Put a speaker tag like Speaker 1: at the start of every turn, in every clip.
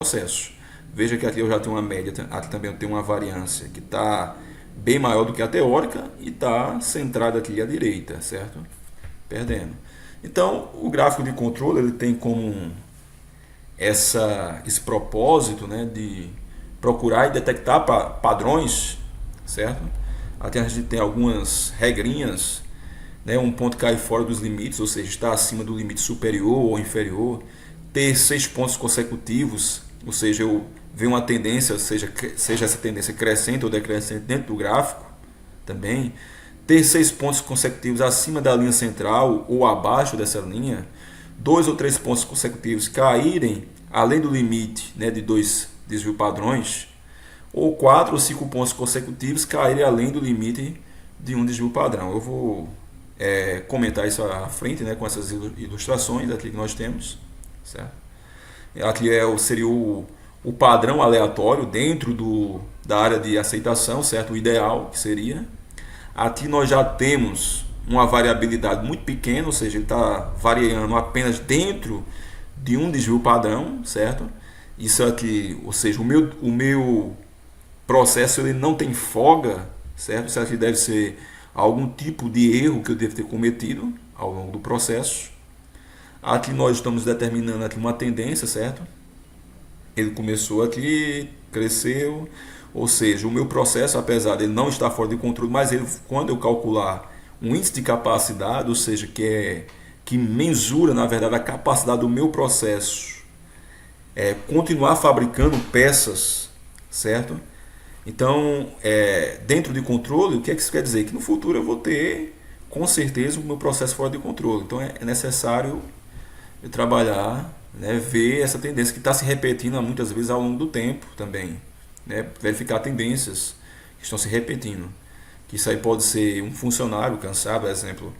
Speaker 1: processos. Veja que aqui eu já tenho uma média, aqui também eu tenho uma variância que está bem maior do que a teórica e está centrada aqui à direita, certo? Perdendo. Então, o gráfico de controle ele tem como esse propósito, né, de procurar e detectar padrões, certo? Até a gente tem algumas regrinhas, né, um ponto cai fora dos limites, ou seja, está acima do limite superior ou inferior, ter 6 pontos consecutivos, ou seja, eu ver uma tendência, seja essa tendência crescente ou decrescente dentro do gráfico também, ter 6 pontos consecutivos acima da linha central ou abaixo dessa linha, 2 ou 3 pontos consecutivos caírem além do limite, né, de 2 desvio padrões, ou 4 ou 5 pontos consecutivos caírem além do limite de um desvio padrão. Eu vou comentar isso à frente, né, com essas ilustrações aqui que nós temos, certo? Aqui seria o padrão aleatório dentro da área de aceitação, certo? O ideal que seria. Aqui nós já temos uma variabilidade muito pequena, ou seja, ele está variando apenas dentro de um desvio padrão, certo? Isso aqui, ou seja, o meu processo ele não tem folga, certo? Isso aqui deve ser algum tipo de erro que eu devo ter cometido ao longo do processo. Aqui nós estamos determinando aqui uma tendência, certo? Ele começou aqui, cresceu, ou seja, o meu processo, apesar de ele não estar fora de controle, mas ele, quando eu calcular um índice de capacidade, ou seja, que mensura, na verdade, a capacidade do meu processo continuar fabricando peças, certo? Então, dentro de controle, o que é que isso quer dizer? Que no futuro eu vou ter, com certeza, o meu processo fora de controle. Então, é necessário eu trabalhar, né, ver essa tendência que está se repetindo muitas vezes ao longo do tempo também, né, verificar tendências que estão se repetindo. Que isso aí pode ser um funcionário cansado, por exemplo,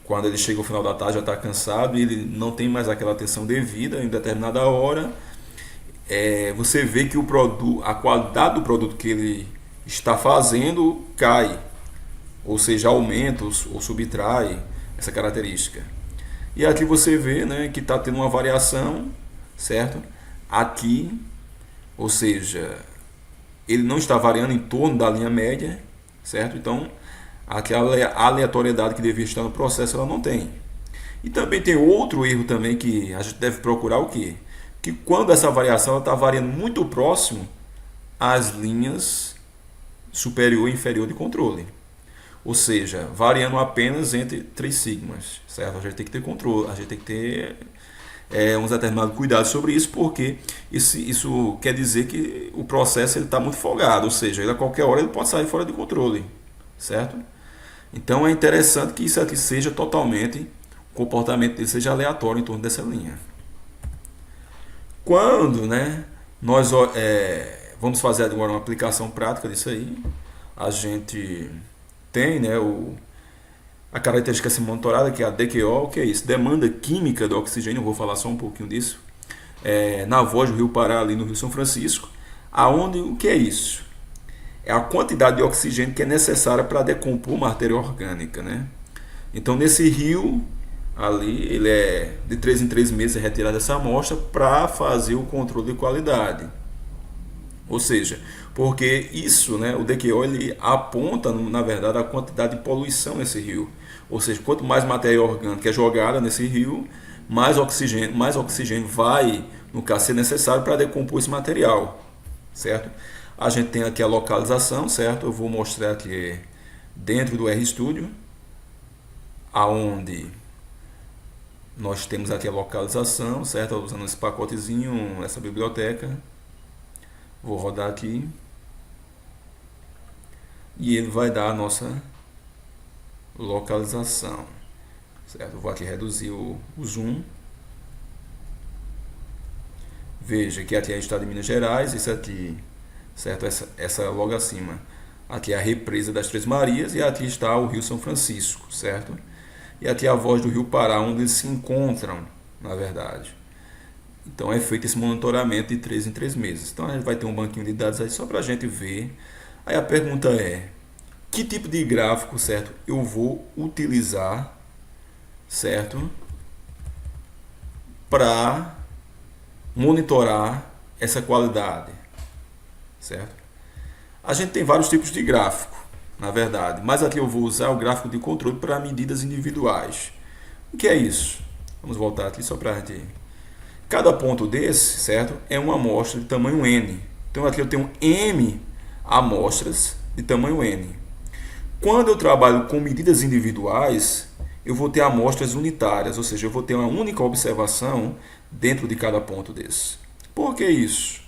Speaker 1: quando ele chega ao final da tarde já está cansado e ele não tem mais aquela atenção devida em determinada hora. Você vê que a qualidade do produto que ele está fazendo cai, ou seja, aumenta ou subtrai essa característica. E aqui você vê, né, que está tendo uma variação, certo? Aqui, ou seja, ele não está variando em torno da linha média, certo? Então, aquela aleatoriedade que devia estar no processo, ela não tem. E também tem outro erro também que a gente deve procurar o quê? Que quando essa variação está variando muito próximo às linhas superior e inferior de controle. Ou seja, variando apenas entre 3 sigmas, certo? A gente tem que ter controle, a gente tem que ter uns determinados cuidados sobre isso, porque isso quer dizer que o processo está muito folgado, ou seja, ele a qualquer hora ele pode sair fora de controle, certo? Então é interessante que isso aqui seja totalmente, o comportamento dele seja aleatório em torno dessa linha. Quando, né, nós vamos fazer agora uma aplicação prática disso aí, a gente tem, né, a característica a ser monitorada, que é a DQO, que é isso? Demanda química do oxigênio, eu vou falar só um pouquinho disso, na voz do Rio Pará, ali no Rio São Francisco, aonde o que é isso? É a quantidade de oxigênio que é necessária para decompor uma matéria orgânica, né? Então, nesse rio, ali, ele é de 3 em 3 meses retirada essa amostra para fazer o controle de qualidade. Ou seja, porque isso, né, o DQO, ele aponta, na verdade, a quantidade de poluição nesse rio. Ou seja, quanto mais matéria orgânica é jogada nesse rio, mais oxigênio vai, no caso, ser necessário para decompor esse material, certo? A gente tem aqui a localização, certo? Eu vou mostrar aqui dentro do RStudio, aonde nós temos aqui a localização, certo? Usando esse pacotezinho, essa biblioteca. Vou rodar aqui. E ele vai dar a nossa localização, certo? Eu vou aqui reduzir o zoom. Veja que aqui é o estado de Minas Gerais, isso aqui, certo? Essa logo acima. Aqui é a represa das Três Marias e aqui está o Rio São Francisco, certo? E aqui é a voz do Rio Pará, onde eles se encontram, na verdade. Então é feito esse monitoramento de 3 em 3 meses. Então a gente vai ter um banquinho de dados aí só para a gente ver. Aí a pergunta é, que tipo de gráfico, certo, eu vou utilizar, certo, para monitorar essa qualidade, certo? A gente tem vários tipos de gráfico, na verdade, mas aqui eu vou usar o gráfico de controle para medidas individuais. O que é isso? Vamos voltar aqui só para a gente... Cada ponto desse, certo, é uma amostra de tamanho N. Então aqui eu tenho M amostras de tamanho N. Quando eu trabalho com medidas individuais, eu vou ter amostras unitárias, ou seja, eu vou ter uma única observação dentro de cada ponto desse. Por que isso?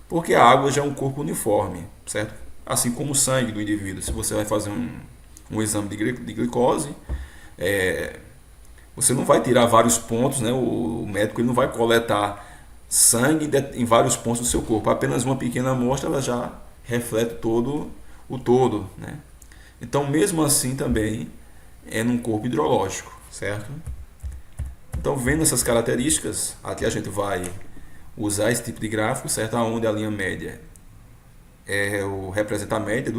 Speaker 1: Porque a água já é um corpo uniforme, certo? Assim como o sangue do indivíduo. Se você vai fazer um exame de glicose, você não vai tirar vários pontos, né? O médico ele não vai coletar sangue em vários pontos do seu corpo. Apenas uma pequena amostra ela já reflete todo o todo, né? Então, mesmo assim, também é num corpo hidrológico, certo? Então, vendo essas características, aqui a gente vai usar esse tipo de gráfico, certo? Onde a linha média representa a média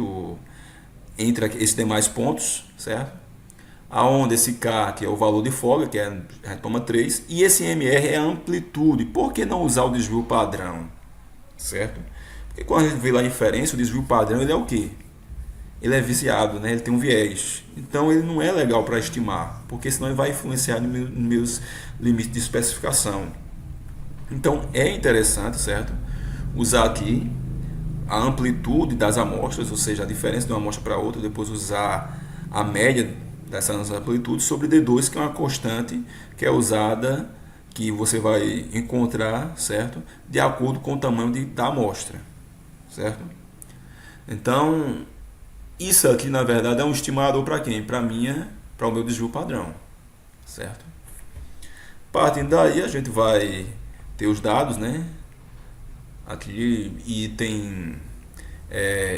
Speaker 1: entre esses demais pontos, certo? Aonde esse K, que é o valor de folga, que a gente toma 3, e esse MR é a amplitude. Por que não usar o desvio padrão? Certo? Porque quando a gente vê lá a inferência, o desvio padrão ele é o quê? Ele é viciado, né? Ele tem um viés. Então ele não é legal para estimar, porque senão ele vai influenciar nos meus limites de especificação. Então é interessante, certo? Usar aqui a amplitude das amostras, ou seja, a diferença de uma amostra para outra, depois usar a média dessas amplitudes sobre D2, que é uma constante que é usada, que você vai encontrar, certo? De acordo com o tamanho da amostra, certo? Então, isso aqui na verdade é um estimador para quem? Para o meu desvio padrão, certo? Partindo daí a gente vai ter os dados, né? Aqui e tem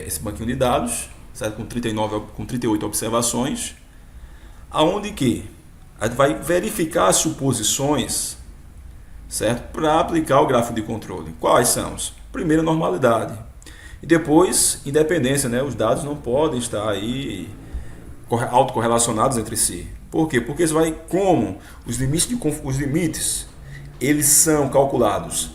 Speaker 1: esse banquinho de dados, certo? Com 38 observações, aonde que a gente vai verificar as suposições, certo? Para aplicar o gráfico de controle. Quais são? Primeiro, normalidade. E depois, independência, né? Os dados não podem estar aí autocorrelacionados entre si. Por quê? Porque isso vai como os limites eles são calculados